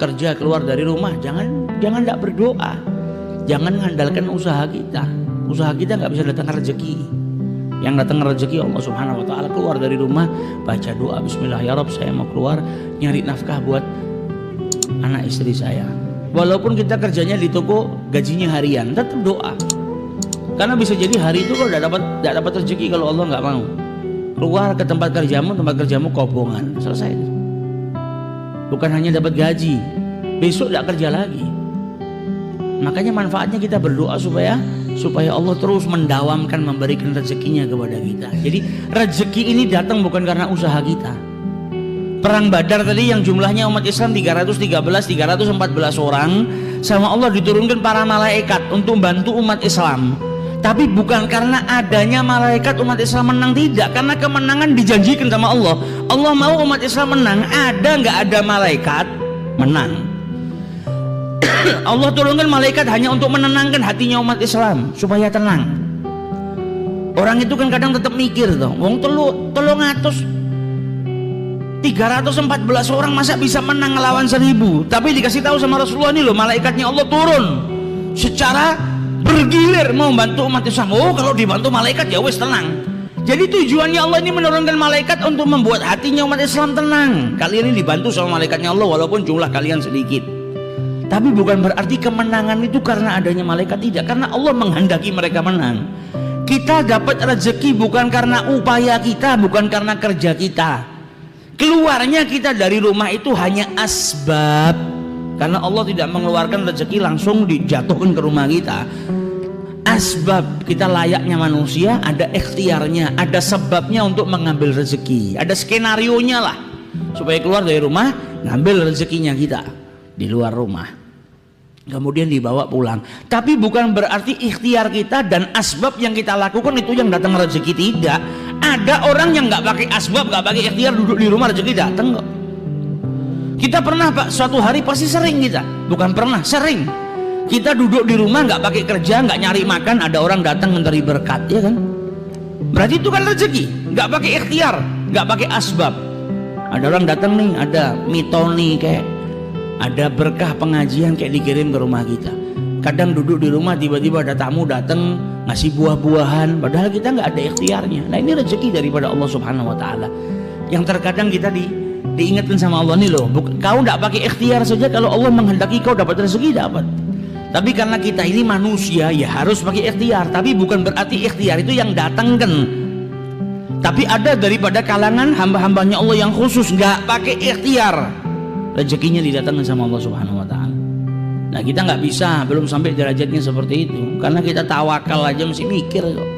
kerja keluar dari rumah, jangan tidak berdoa, jangan mengandalkan usaha kita. Usaha kita nggak bisa datang rezeki. Yang datang rezeki Allah Subhanahu Wa Taala. Keluar dari rumah, baca doa, Bismillah ya Rob, saya mau keluar nyari nafkah buat anak istri saya. Walaupun kita kerjanya di toko, gajinya harian, tetap doa. Karena bisa jadi hari itu kalau tidak dapat rezeki kalau Allah nggak mau. Keluar ke tempat kerjamu kobongan, selesai. Bukan hanya dapat gaji, besok tidak kerja lagi. Makanya manfaatnya kita berdoa supaya Allah terus mendawamkan, memberikan rezekinya kepada kita. Jadi rezeki ini datang bukan karena usaha kita. Perang Badar tadi yang jumlahnya umat Islam 314 orang, sama Allah diturunkan para malaikat untuk bantu umat Islam. Tapi bukan karena adanya malaikat umat Islam menang, tidak, karena kemenangan dijanjikan sama Allah. Allah mau umat Islam menang, ada nggak ada malaikat menang. Allah turunkan malaikat hanya untuk menenangkan hatinya umat Islam supaya tenang. Orang itu kan kadang tetap mikir tuh, wong 314 orang masa bisa menang ngelawan 1000. Tapi dikasih tahu sama Rasulullah nih loh, malaikatnya Allah turun secara bergilir mau bantu umat Islam. Oh, kalau dibantu malaikat ya wes tenang. Jadi tujuannya Allah ini menurunkan malaikat untuk membuat hatinya umat Islam tenang. Kalian ini dibantu sama malaikatnya Allah walaupun jumlah kalian sedikit. Tapi bukan berarti kemenangan itu karena adanya malaikat, tidak, karena Allah menghendaki mereka menang. Kita dapat rezeki bukan karena upaya kita, bukan karena kerja kita. Keluarnya kita dari rumah itu hanya asbab, karena Allah tidak mengeluarkan rezeki langsung dijatuhkan ke rumah kita. Asbab, kita layaknya manusia, ada ikhtiarnya, ada sebabnya untuk mengambil rezeki, ada skenarionya lah supaya keluar dari rumah ngambil rezekinya kita di luar rumah, kemudian dibawa pulang. Tapi bukan berarti ikhtiar kita dan asbab yang kita lakukan itu yang datang rezeki, tidak. Ada orang yang nggak pakai asbab, nggak pakai ikhtiar, duduk di rumah rezeki datang kok. Kita pernah Pak, suatu hari pasti sering kita, bukan pernah, sering kita duduk di rumah nggak pakai kerja, nggak nyari makan, ada orang datang memberi berkat, ya kan? Berarti itu kan rezeki, nggak pakai ikhtiar, nggak pakai asbab. Ada orang datang nih, ada mitoni kayak ada berkah pengajian kayak dikirim ke rumah kita. Kadang duduk di rumah tiba-tiba ada tamu datang ngasih buah-buahan, padahal kita nggak ada ikhtiarnya. Nah ini rezeki daripada Allah Subhanahu Wa Taala. Yang terkadang kita diingatkan sama Allah nih loh, kau nggak pakai ikhtiar saja, kalau Allah menghendaki kau dapat rezeki dapat. Tapi karena kita ini manusia ya harus pakai ikhtiar. Tapi bukan berarti ikhtiar itu yang datangkan. Tapi ada daripada kalangan hamba-hambanya Allah yang khusus nggak pakai ikhtiar, rezekinya didatangkan sama Allah Subhanahu Wa Taala. Nah kita nggak bisa, belum sampai derajatnya seperti itu, karena kita tawakal aja masih mikir kok.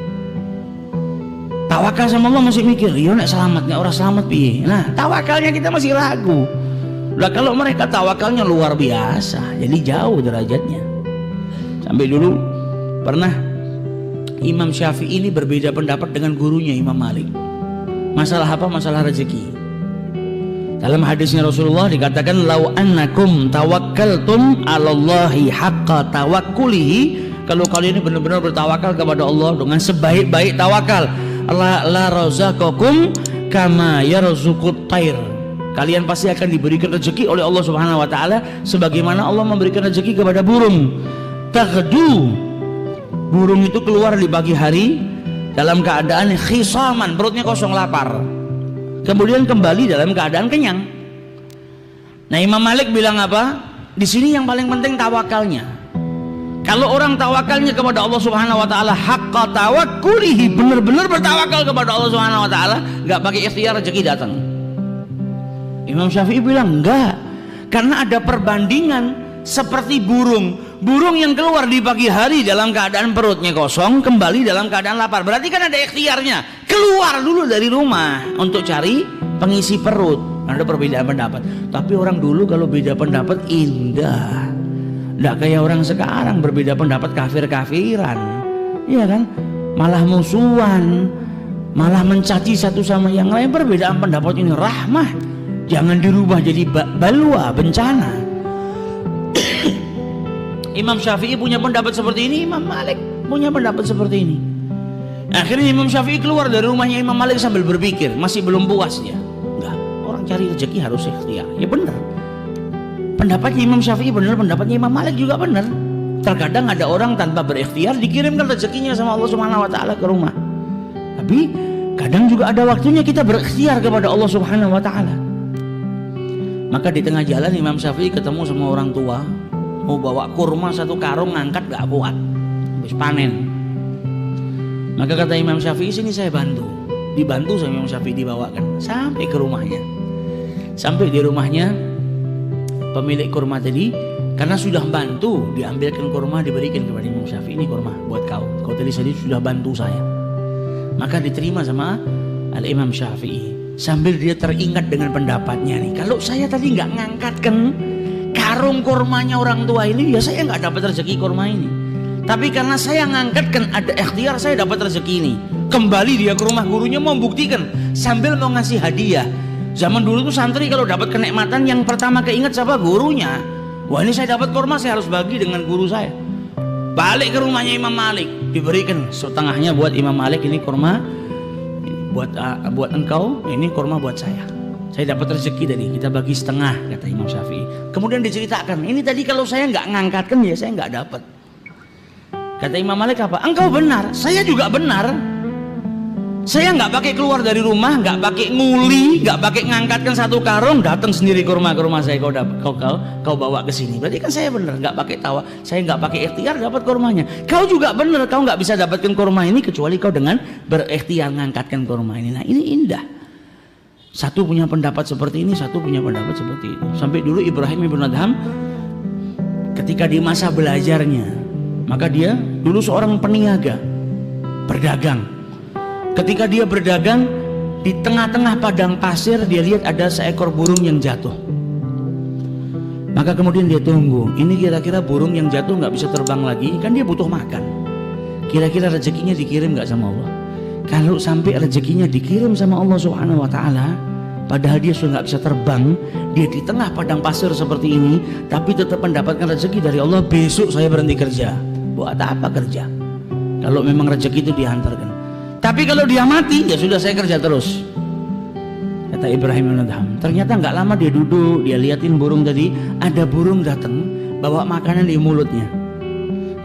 Tawakal sama Allah masih mikir, iya nek selamatnya orang selamat piye. Nah tawakalnya kita masih ragu. Lah kalau mereka tawakalnya luar biasa, jadi jauh derajatnya. Sampai dulu pernah Imam Syafi'i ini berbeda pendapat dengan gurunya Imam Malik. Masalah apa? Masalah rezeki. Dalam hadisnya Rasulullah dikatakan, lau annakum tawakkaltum 'alallahi haqqa tawakkulihi, kalau kalian ini benar-benar bertawakal kepada Allah dengan sebaik-baik tawakal, la razaqakum kama yarzuqut thair, kalian pasti akan diberikan rezeki oleh Allah Subhanahu Wa Taala sebagaimana Allah memberikan rezeki kepada burung. Taghdu, burung itu keluar di pagi hari dalam keadaan khisaman, perutnya kosong lapar, kemudian kembali dalam keadaan kenyang. Nah Imam Malik bilang apa? Di sini yang paling penting tawakalnya. Kalau orang tawakalnya kepada Allah Subhanahu Wa Taala haqqa tawakkulihi, benar-benar bertawakal kepada Allah Subhanahu Wa Taala, nggak pakai ikhtiar, rezeki datang. Imam Syafi'i bilang enggak, karena ada perbandingan seperti burung yang keluar di pagi hari dalam keadaan perutnya kosong, kembali dalam keadaan lapar. Berarti kan ada ikhtiarnya, keluar dulu dari rumah untuk cari pengisi perut. Ada perbedaan pendapat, tapi orang dulu kalau beda pendapat indah, nggak kayak orang sekarang berbeda pendapat kafir-kafiran, iya kan? Malah musuhan, malah mencaci satu sama yang lain. Perbedaan pendapat ini rahmah, jangan dirubah jadi balwa, bencana. Imam Syafi'i punya pendapat seperti ini, Imam Malik punya pendapat seperti ini. Akhirnya Imam Syafi'i keluar dari rumahnya Imam Malik sambil berpikir, masih belum puas dia. Enggak, orang cari rezeki harus ikhtiar. Ya benar. Pendapatnya Imam Syafi'i benar, pendapatnya Imam Malik juga benar. Terkadang ada orang tanpa berikhtiar dikirimkan rezekinya sama Allah Subhanahu wa taala ke rumah. Tapi kadang juga ada waktunya kita berikhtiar kepada Allah Subhanahu wa taala. Maka di tengah jalan Imam Syafi'i ketemu sama orang tua, mau bawa kurma 1 karung, ngangkat gak kuat, habis panen. Maka kata Imam Syafi'i, sini saya bantu. Dibantu sama Imam Syafi'i, dibawakan sampai ke rumahnya. Sampai di rumahnya, pemilik kurma tadi, karena sudah bantu, diambilkan kurma, diberikan kepada Imam Syafi'i. Ini kurma buat kau tadi sudah bantu saya. Maka diterima sama Al-Imam Syafi'i. Sambil dia teringat dengan pendapatnya nih, kalau saya tadi nggak ngangkatkan karung kurmanya orang tua ini, ya saya nggak dapat rezeki kurma ini. Tapi karena saya ngangkatkan, ada ikhtiar, saya dapat rezeki ini. Kembali dia ke rumah gurunya mau buktikan, sambil mau ngasih hadiah. Zaman dulu tuh santri kalau dapat kenikmatan yang pertama keinget siapa? Gurunya. Wah, ini saya dapat kurma, saya harus bagi dengan guru saya. Balik ke rumahnya Imam Malik, diberikan setengahnya buat Imam Malik, ini kurma buat engkau, ini kurma buat saya. Saya dapat rezeki tadi, kita bagi setengah, kata Imam Syafi'i. Kemudian diceritakan, ini tadi kalau saya nggak ngangkatkan ya saya nggak dapat. Kata Imam Malik apa? Engkau benar, saya juga benar. Saya nggak pakai keluar dari rumah, nggak pakai nguli, nggak pakai ngangkatkan 1 karung, datang sendiri ke rumah saya, kau bawa ke sini. Berarti kan saya benar, nggak pakai tawa, saya nggak pakai ikhtiar dapat kurmanya. Kau juga benar, kau nggak bisa dapatkan kurma ini kecuali kau dengan berikhtiar ngangkatkan kurma ini. Nah, ini indah. Satu punya pendapat seperti ini, satu punya pendapat seperti itu. Sampai dulu Ibrahim ibn Adham ketika di masa belajarnya, maka dia dulu seorang peniaga, berdagang. Ketika dia berdagang, di tengah-tengah padang pasir dia lihat ada seekor burung yang jatuh. Maka kemudian dia tunggu, ini kira-kira burung yang jatuh nggak bisa terbang lagi, kan dia butuh makan. Kira-kira rezekinya dikirim nggak sama Allah? Kalau sampai rezekinya dikirim sama Allah Subhanahu wa taala, padahal dia sudah nggak bisa terbang, dia di tengah padang pasir seperti ini, tapi tetap mendapatkan rezeki dari Allah. Besok saya berhenti kerja. Buat apa kerja? Kalau memang rezeki itu dihantarkan. Tapi kalau dia mati, ya sudah saya kerja terus. Kata Ibrahim bin Adham. Ternyata nggak lama dia duduk, dia liatin burung tadi. Ada burung datang, bawa makanan di mulutnya.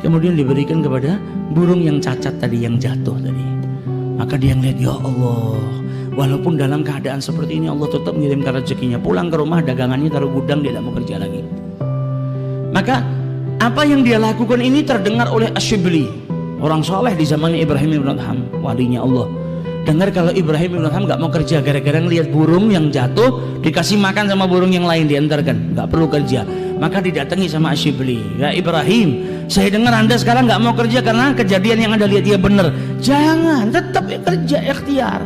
Kemudian diberikan kepada burung yang cacat tadi, yang jatuh tadi. Maka dia ngeliat, ya Allah, walaupun dalam keadaan seperti ini Allah tetap mengirimkan rezekinya. Pulang ke rumah, dagangannya taruh gudang, dia tidak mau kerja lagi. Maka apa yang dia lakukan ini terdengar oleh Asyibli, orang soleh di zamannya Ibrahim bin Adham, walinya Allah. Dengar kalau Ibrahim bin Adham nggak mau kerja gara-gara ngelihat burung yang jatuh, dikasih makan sama burung yang lain, diantarkan, nggak perlu kerja. Maka didatangi sama Asyibli, ya Ibrahim, saya dengar anda sekarang nggak mau kerja karena kejadian yang anda lihat dia benar. Jangan, tetap kerja, ikhtiar.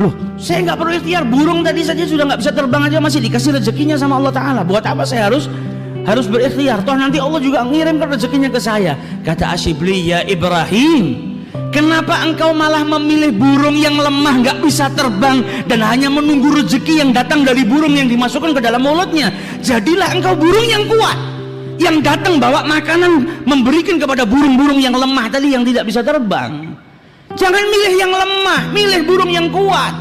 Loh, saya nggak perlu ikhtiar, burung tadi saja sudah nggak bisa terbang aja masih dikasih rezekinya sama Allah Ta'ala. Buat apa saya harus berikhtiar? Toh nanti Allah juga ngirimkan rezekinya ke saya. Kata Asyibli, ya Ibrahim, kenapa engkau malah memilih burung yang lemah, nggak bisa terbang, dan hanya menunggu rezeki yang datang dari burung yang dimasukkan ke dalam mulutnya? Jadilah engkau burung yang kuat, yang datang bawa makanan, memberikan kepada burung-burung yang lemah tadi yang tidak bisa terbang. Jangan milih yang lemah, milih burung yang kuat.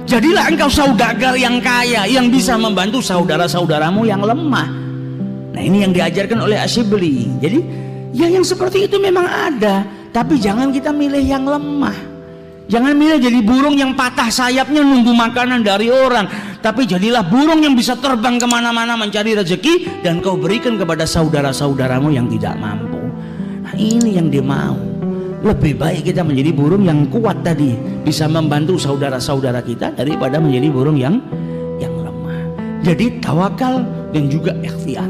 Jadilah engkau saudagar yang kaya, yang bisa membantu saudara-saudaramu yang lemah. Nah, ini yang diajarkan oleh Asyibli. Jadi ya yang seperti itu memang ada, tapi jangan kita milih yang lemah. Jangan milih jadi burung yang patah sayapnya nunggu makanan dari orang, tapi jadilah burung yang bisa terbang kemana-mana mencari rezeki dan kau berikan kepada saudara-saudaramu yang tidak mampu. Nah, ini yang dia mau. Lebih baik kita menjadi burung yang kuat tadi, bisa membantu saudara-saudara kita, daripada menjadi burung yang lemah. Jadi tawakal dan juga ikhtiar.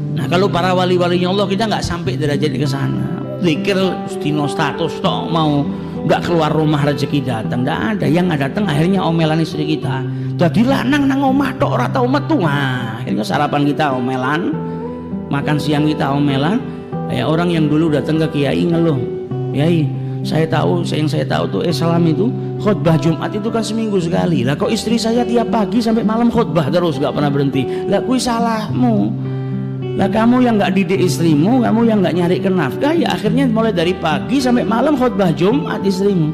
Nah, kalau para wali-walinya Allah kita nggak sampai derajat ke sana. Zikir stino status toh, mau nggak keluar rumah rezeki datang, nggak ada. Yang nggak datang akhirnya omelan istri kita. Jadi lanang nang omah tok ora tau metu. Nah, akhirnya sarapan kita omelan, makan siang kita omelan. Kayak orang yang dulu datang ke kiai ngeluh, "Kiai, saya tahu tuh Islam itu khutbah Jumat itu kan seminggu sekali. Lah kok istri saya tiap pagi sampai malam khutbah terus nggak pernah berhenti. Lah kui salahmu. Lah kamu yang nggak didik istrimu, kamu yang nggak nyari nafkah, ya akhirnya mulai dari pagi sampai malam khutbah Jumat istrimu.